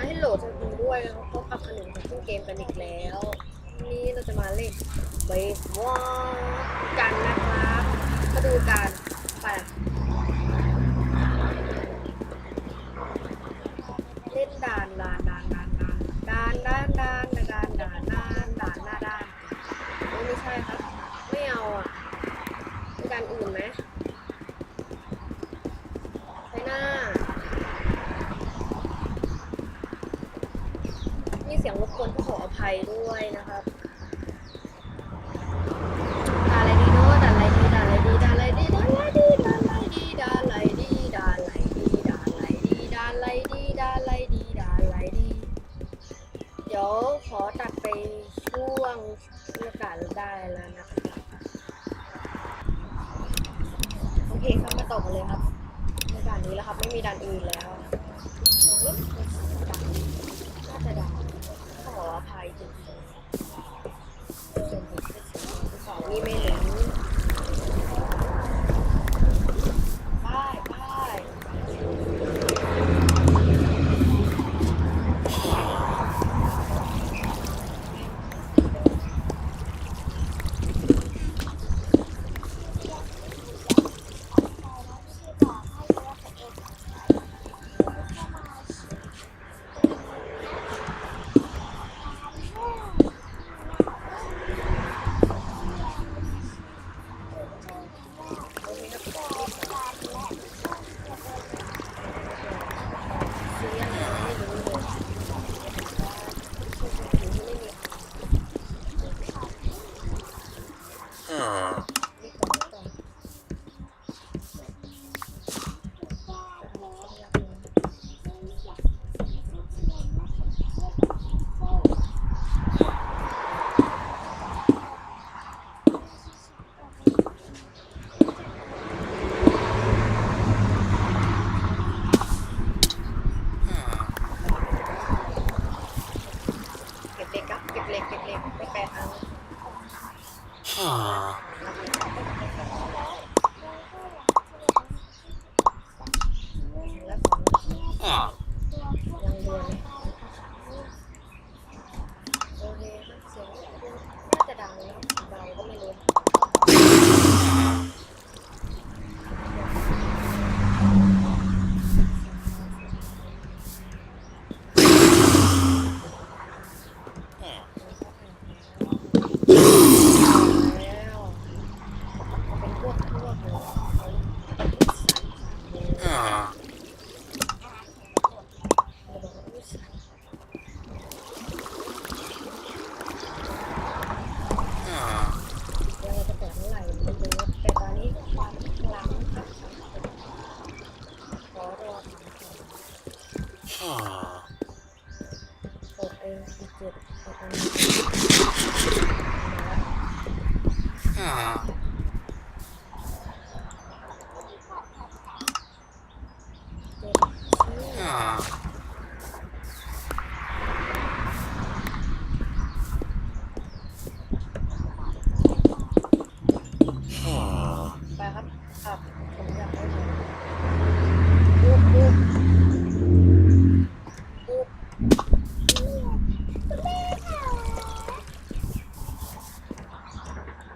ให้โหลดสกุลด้วยนะครับเพราะปรับขนมของขึ้นเกมกันอีกแล้วนี่เราจะมาเล่นเบสบอลกันนะครับมาดูกันไปเล่นด่านด่านหน้าด้านไม่ใช่ครับไม่เอาอ่ะมีด่านอื่นไหมไปหน้ามีเสียงรบกวนขออภัยด้วยนะครับด่าอะไรดีเนาะด่าอะไรดีเดี๋ยวขอตัดไปช่วงบรรยากาศได้แล้วนะครับโอเคครับมาต่อกันเลยครับในด่านนี้แล้วครับไม่มีด่านอื่นแล้วน่าจะด่าขออภัยจริงๆสองนี่ไม่ถึง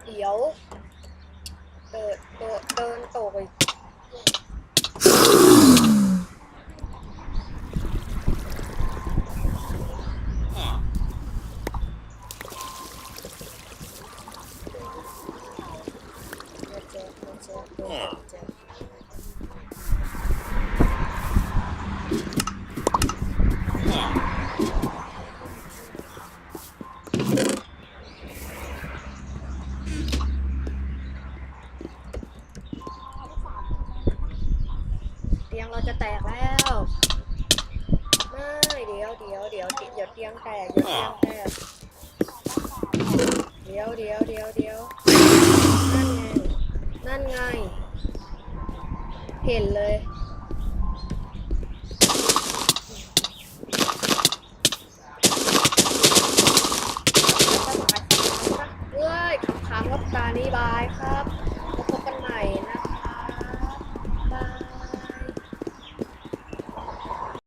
เดี๋ยวเดินโตไปเราจะแตกแล้วไม่เดี๋ยวเตียงแตก